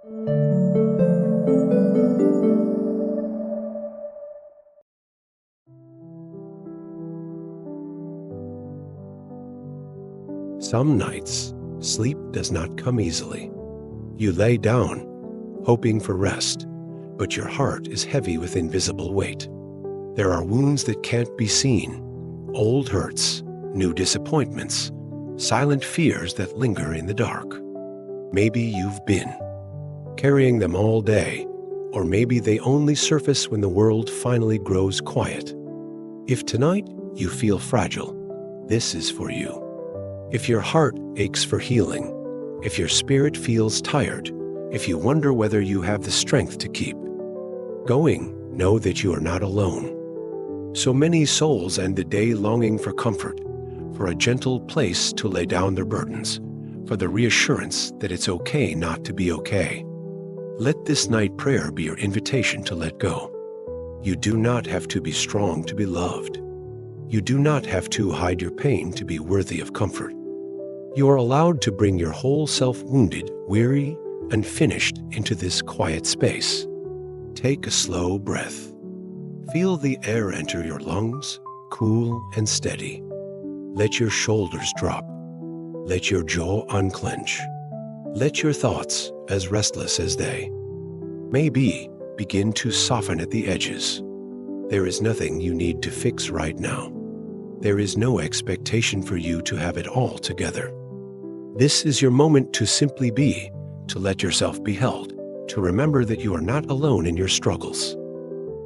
Some nights, sleep does not come easily. You lay down, hoping for rest, but your heart is heavy with invisible weight. There are wounds that can't be seen, old hurts, new disappointments, silent fears that linger in the dark. Maybe you've been carrying them all day, or maybe they only surface when the world finally grows quiet. If tonight you feel fragile, this is for you. If your heart aches for healing, if your spirit feels tired, if you wonder whether you have the strength to keep going, know that you are not alone. So many souls end the day longing for comfort, for a gentle place to lay down their burdens, for the reassurance that it's okay not to be okay. Let this night prayer be your invitation to let go. You do not have to be strong to be loved. You do not have to hide your pain to be worthy of comfort. You are allowed to bring your whole self wounded, weary, and finished into this quiet space. Take a slow breath. Feel the air enter your lungs, cool and steady. Let your shoulders drop. Let your jaw unclench. Let your thoughts, as restless as they may be, begin to soften at the edges. There is nothing you need to fix right now. There is no expectation for you to have it all together. This is your moment to simply be, to let yourself be held, to remember that you are not alone in your struggles.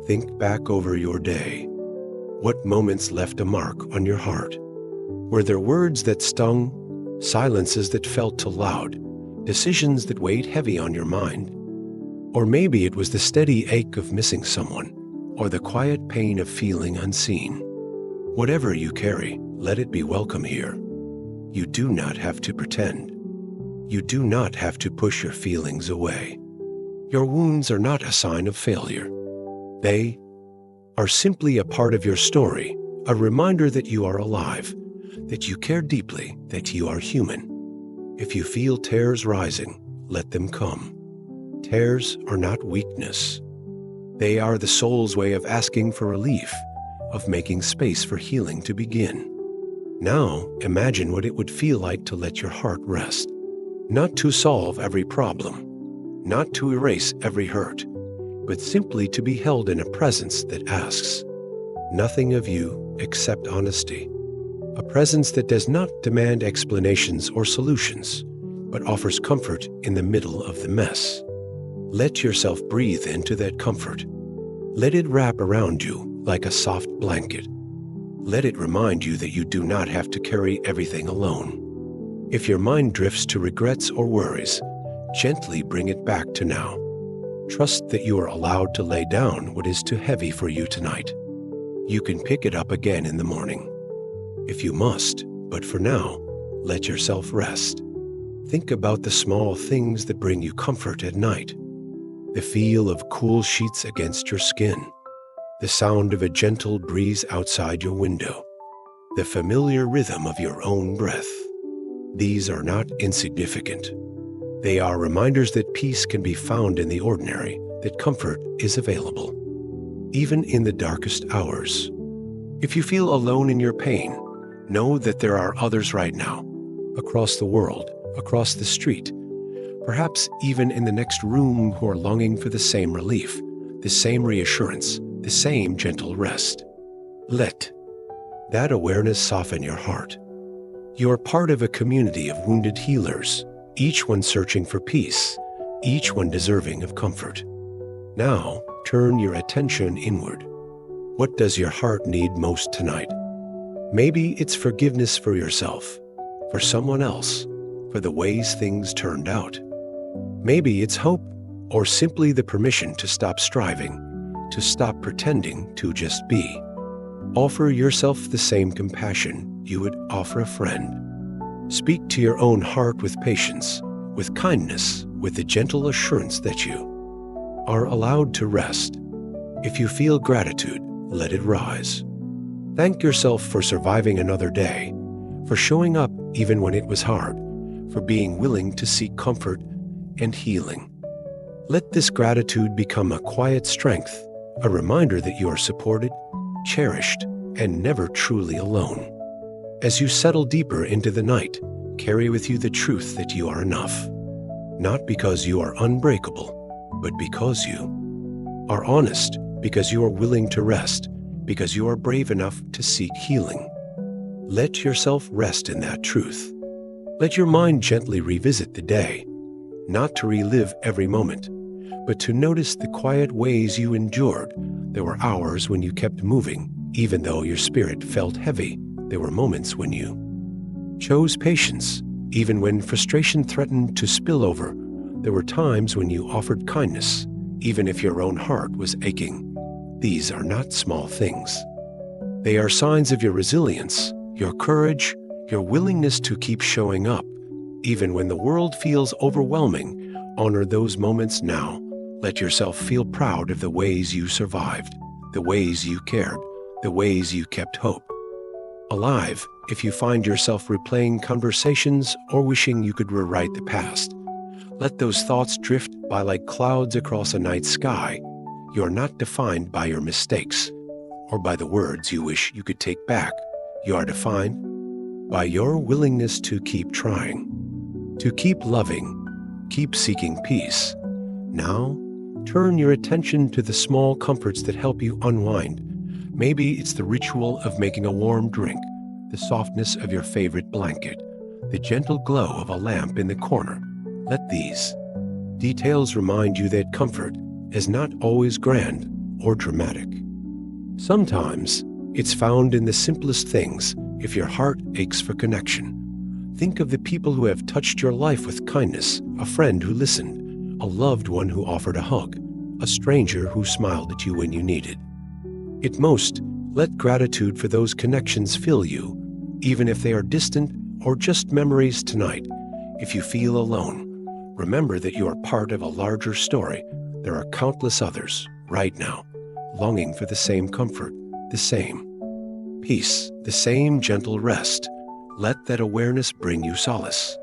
Think back over your day. What moments left a mark on your heart? Were there words that stung, silences that felt too loud, decisions that weighed heavy on your mind? Or maybe it was the steady ache of missing someone, or the quiet pain of feeling unseen. Whatever you carry, let it be welcome here. You do not have to pretend. You do not have to push your feelings away. Your wounds are not a sign of failure. They are simply a part of your story, a reminder that you are alive, that you care deeply, that you are human. If you feel tears rising, let them come. Tears are not weakness. They are the soul's way of asking for relief, of making space for healing to begin. Now, imagine what it would feel like to let your heart rest. Not to solve every problem, not to erase every hurt, but simply to be held in a presence that asks nothing of you except honesty. A presence that does not demand explanations or solutions, but offers comfort in the middle of the mess. Let yourself breathe into that comfort. Let it wrap around you like a soft blanket. Let it remind you that you do not have to carry everything alone. If your mind drifts to regrets or worries, gently bring it back to now. Trust that you are allowed to lay down what is too heavy for you tonight. You can pick it up again in the morning, if you must, but for now, let yourself rest. Think about the small things that bring you comfort at night. The feel of cool sheets against your skin, the sound of a gentle breeze outside your window, the familiar rhythm of your own breath. These are not insignificant. They are reminders that peace can be found in the ordinary, that comfort is available, even in the darkest hours. If you feel alone in your pain, know that there are others right now, across the world, across the street, perhaps even in the next room, who are longing for the same relief, the same reassurance, the same gentle rest. Let that awareness soften your heart. You are part of a community of wounded healers, each one searching for peace, each one deserving of comfort. Now, turn your attention inward. What does your heart need most tonight? Maybe it's forgiveness for yourself, for someone else, for the ways things turned out. Maybe it's hope, or simply the permission to stop striving, to stop pretending, to just be. Offer yourself the same compassion you would offer a friend. Speak to your own heart with patience, with kindness, with the gentle assurance that you are allowed to rest. If you feel gratitude, let it rise. Thank yourself for surviving another day, for showing up even when it was hard, for being willing to seek comfort and healing. Let this gratitude become a quiet strength, a reminder that you are supported, cherished, and never truly alone. As you settle deeper into the night, carry with you the truth that you are enough. Not because you are unbreakable, but because you are honest, because you are willing to rest, because you are brave enough to seek healing. Let yourself rest in that truth. Let your mind gently revisit the day, not to relive every moment, but to notice the quiet ways you endured. There were hours when you kept moving, even though your spirit felt heavy. There were moments when you chose patience, even when frustration threatened to spill over. There were times when you offered kindness, even if your own heart was aching. These are not small things. They are signs of your resilience, your courage, your willingness to keep showing up. Even when the world feels overwhelming, honor those moments now. Let yourself feel proud of the ways you survived, the ways you cared, the ways you kept hope alive. If you find yourself replaying conversations or wishing you could rewrite the past, let those thoughts drift by like clouds across a night sky. You are not defined by your mistakes or by the words you wish you could take back. You are defined by your willingness to keep trying, to keep loving, keep seeking peace. Now, turn your attention to the small comforts that help you unwind. Maybe it's the ritual of making a warm drink, the softness of your favorite blanket, the gentle glow of a lamp in the corner. Let these details remind you that comfort is not always grand or dramatic. Sometimes it's found in the simplest things. If your heart aches for connection, think of the people who have touched your life with kindness, a friend who listened, a loved one who offered a hug, a stranger who smiled at you when you needed it most. Let gratitude for those connections fill you, even if they are distant or just memories tonight. If you feel alone, remember that you are part of a larger story. There are countless others right now, longing for the same comfort, the same peace, the same gentle rest. Let that awareness bring you solace.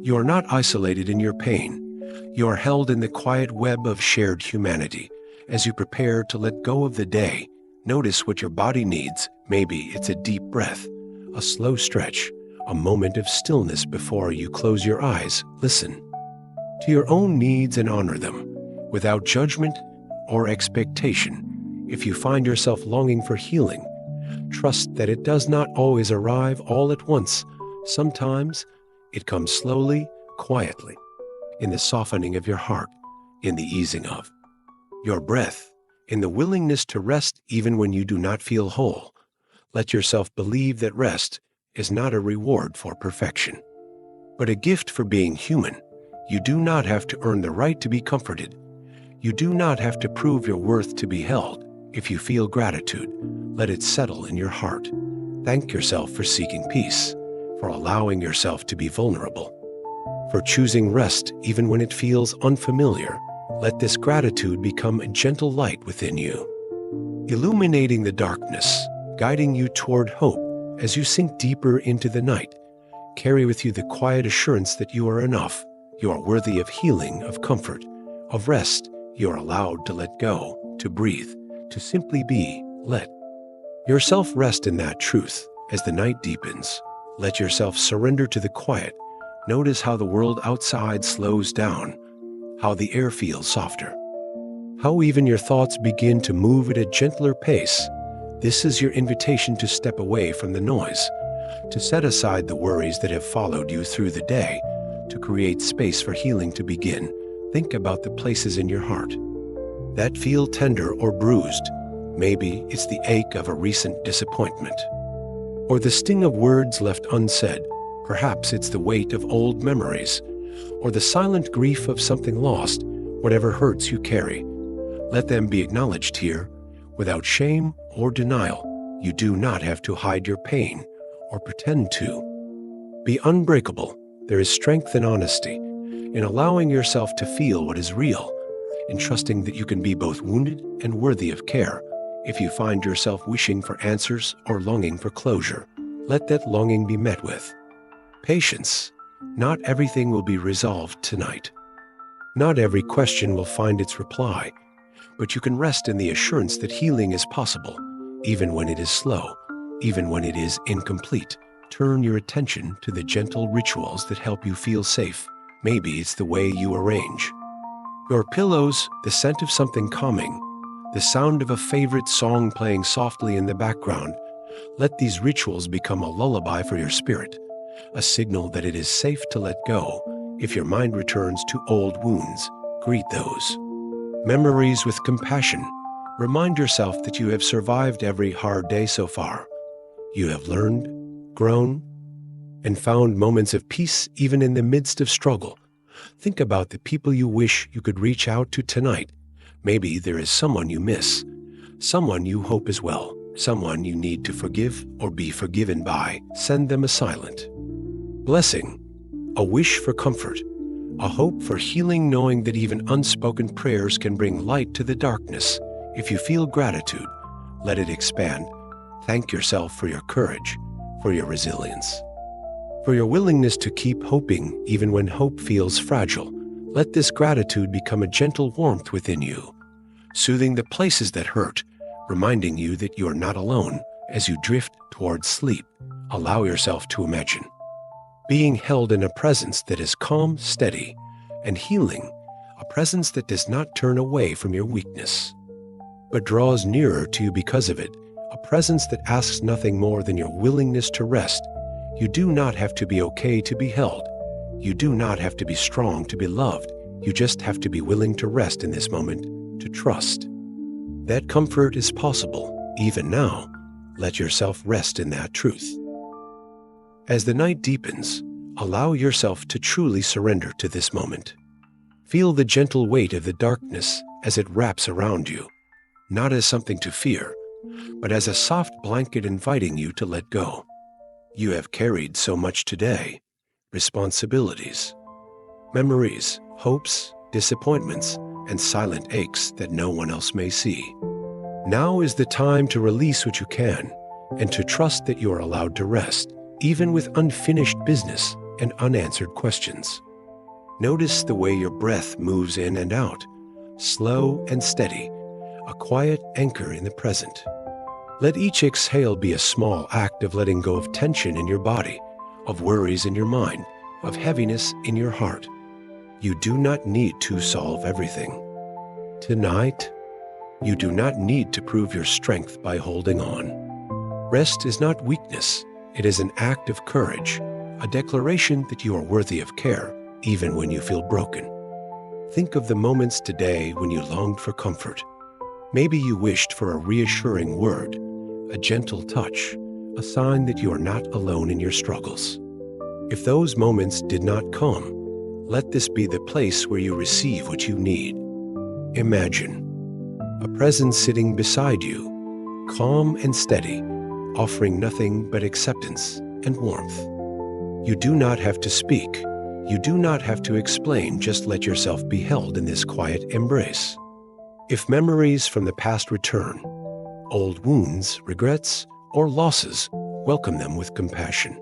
You are not isolated in your pain. You are held in the quiet web of shared humanity. As you prepare to let go of the day, notice what your body needs. Maybe it's a deep breath, a slow stretch, a moment of stillness before you close your eyes. Listen to your own needs and honor them, without judgment or expectation. If you find yourself longing for healing, trust that it does not always arrive all at once. Sometimes it comes slowly, quietly, in the softening of your heart, in the easing of your breath, in the willingness to rest even when you do not feel whole. Let yourself believe that rest is not a reward for perfection, but a gift for being human. You do not have to earn the right to be comforted. You do not have to prove your worth to be held. If you feel gratitude, let it settle in your heart. Thank yourself for seeking peace, for allowing yourself to be vulnerable, for choosing rest even when it feels unfamiliar. Let this gratitude become a gentle light within you, illuminating the darkness, guiding you toward hope. As you sink deeper into the night, carry with you the quiet assurance that you are enough. You are worthy of healing, of comfort, of rest. You are allowed to let go, to breathe, to simply be. Let yourself rest in that truth. As the night deepens, let yourself surrender to the quiet. Notice how the world outside slows down, how the air feels softer, how even your thoughts begin to move at a gentler pace. This is your invitation to step away from the noise, to set aside the worries that have followed you through the day, to create space for healing to begin. Think about the places in your heart that feel tender or bruised. Maybe it's the ache of a recent disappointment, or the sting of words left unsaid. Perhaps it's the weight of old memories, or the silent grief of something lost. Whatever hurts you carry, let them be acknowledged here, without shame or denial. You do not have to hide your pain or pretend to be unbreakable. There is strength in honesty, in allowing yourself to feel what is real, in trusting that you can be both wounded and worthy of care. If you find yourself wishing for answers or longing for closure, let that longing be met with patience. Not everything will be resolved tonight. Not every question will find its reply, but you can rest in the assurance that healing is possible, even when it is slow, even when it is incomplete. Turn your attention to the gentle rituals that help you feel safe. Maybe it's the way you arrange your pillows, the scent of something calming, the sound of a favorite song playing softly in the background. Let these rituals become a lullaby for your spirit, a signal that it is safe to let go. If your mind returns to old wounds, greet those memories with compassion. Remind yourself that you have survived every hard day so far. You have learned, grown, and found moments of peace even in the midst of struggle. Think about the people you wish you could reach out to tonight. Maybe there is someone you miss, someone you hope is well, someone you need to forgive or be forgiven by. Send them a silent blessing, a wish for comfort, a hope for healing, knowing that even unspoken prayers can bring light to the darkness. If you feel gratitude, let it expand. Thank yourself for your courage, for your resilience, for your willingness to keep hoping even when hope feels fragile. Let this gratitude become a gentle warmth within you, soothing the places that hurt, reminding you that you are not alone. As you drift towards sleep, allow yourself to imagine being held in a presence that is calm, steady, and healing, a presence that does not turn away from your weakness, but draws nearer to you because of it, a presence that asks nothing more than your willingness to rest. You do not have to be okay to be held. You do not have to be strong to be loved. You just have to be willing to rest in this moment, to trust that comfort is possible, even now. Let yourself rest in that truth. As the night deepens, allow yourself to truly surrender to this moment. Feel the gentle weight of the darkness as it wraps around you, not as something to fear, but as a soft blanket inviting you to let go. You have carried so much today: responsibilities, memories, hopes, disappointments, and silent aches that no one else may see. Now is the time to release what you can and to trust that you are allowed to rest, even with unfinished business and unanswered questions. Notice the way your breath moves in and out, slow and steady, a quiet anchor in the present. Let each exhale be a small act of letting go of tension in your body, of worries in your mind, of heaviness in your heart. You do not need to solve everything. Tonight, you do not need to prove your strength by holding on. Rest is not weakness. It is an act of courage, a declaration that you are worthy of care, even when you feel broken. Think of the moments today when you longed for comfort. Maybe you wished for a reassuring word, a gentle touch, a sign that you are not alone in your struggles. If those moments did not come, let this be the place where you receive what you need. Imagine a presence sitting beside you, calm and steady, offering nothing but acceptance and warmth. You do not have to speak. You do not have to explain. Just let yourself be held in this quiet embrace. If memories from the past return, old wounds, regrets, or losses, welcome them with compassion.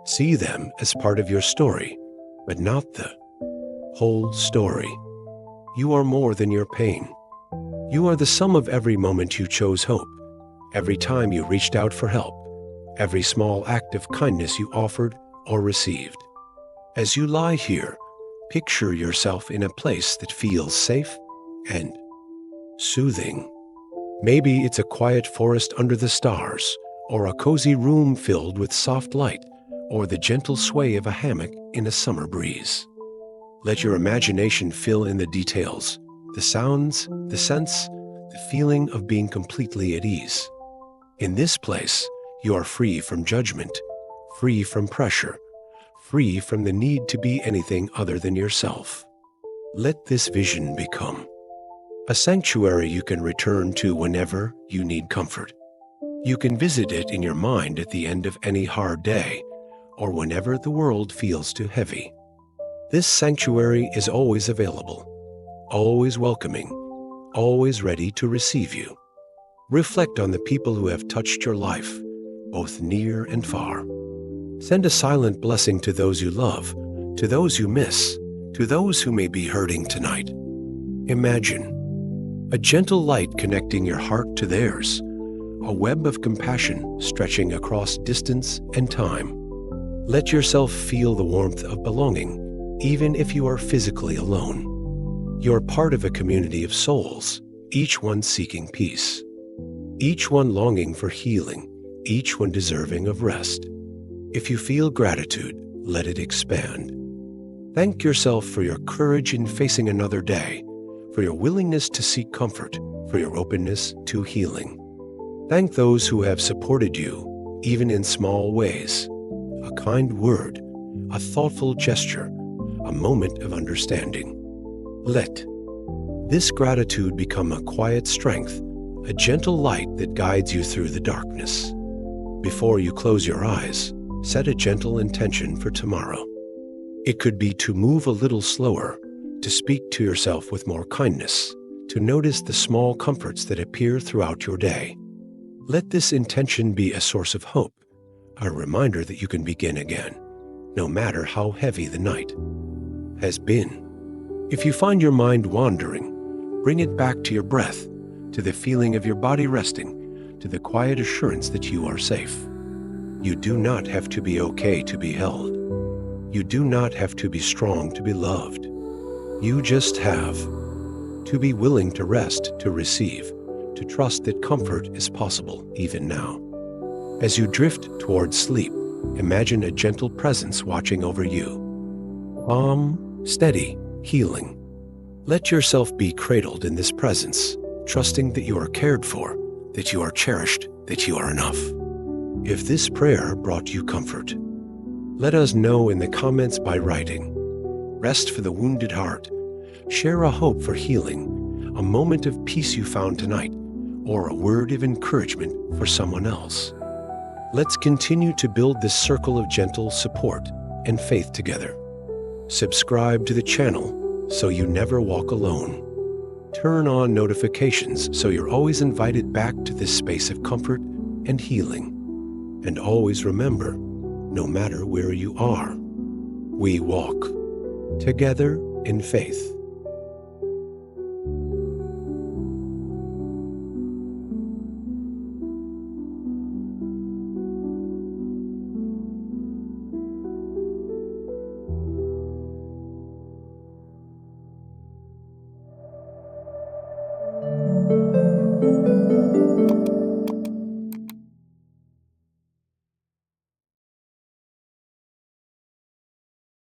See them as part of your story, but not the whole story. You are more than your pain. You are the sum of every moment you chose hope, every time you reached out for help, every small act of kindness you offered or received. As you lie here, picture yourself in a place that feels safe and soothing. Maybe it's a quiet forest under the stars, or a cozy room filled with soft light, or the gentle sway of a hammock in a summer breeze. Let your imagination fill in the details, the sounds, the scents, the feeling of being completely at ease. In this place, you are free from judgment, free from pressure, free from the need to be anything other than yourself. Let this vision become a sanctuary you can return to whenever you need comfort. You can visit it in your mind at the end of any hard day, or whenever the world feels too heavy. This sanctuary is always available, always welcoming, always ready to receive you. Reflect on the people who have touched your life, both near and far. Send a silent blessing to those you love, to those you miss, To those who may be hurting tonight, imagine a gentle light connecting your heart to theirs, a web of compassion stretching across distance and time. Let yourself feel the warmth of belonging, even if you are physically alone. You're part of a community of souls, each one seeking peace, each one longing for healing, each one deserving of rest. If you feel gratitude, let it expand. Thank yourself for your courage in facing another day, for your willingness to seek comfort, for your openness to healing. Thank those who have supported you, even in small ways. A kind word, a thoughtful gesture, a moment of understanding. Let this gratitude become a quiet strength, a gentle light that guides you through the darkness. Before you close your eyes, set a gentle intention for tomorrow. It could be to move a little slower, to speak to yourself with more kindness, to notice the small comforts that appear throughout your day. Let this intention be a source of hope, a reminder that you can begin again, no matter how heavy the night has been. If you find your mind wandering, bring it back to your breath, to the feeling of your body resting, to the quiet assurance that you are safe. You do not have to be okay to be held. You do not have to be strong to be loved. You just have to be willing to rest, to receive, to trust that comfort is possible even now. As you drift towards sleep, imagine a gentle presence watching over you. Calm, steady, healing. Let yourself be cradled in this presence, trusting that you are cared for, that you are cherished, that you are enough. If this prayer brought you comfort, let us know in the comments by writing. Rest for the wounded heart. Share a hope for healing, a moment of peace you found tonight, or a word of encouragement for someone else. Let's continue to build this circle of gentle support and faith together. Subscribe to the channel so you never walk alone. Turn on notifications so you're always invited back to this space of comfort and healing. And always remember, no matter where you are, we walk together in faith.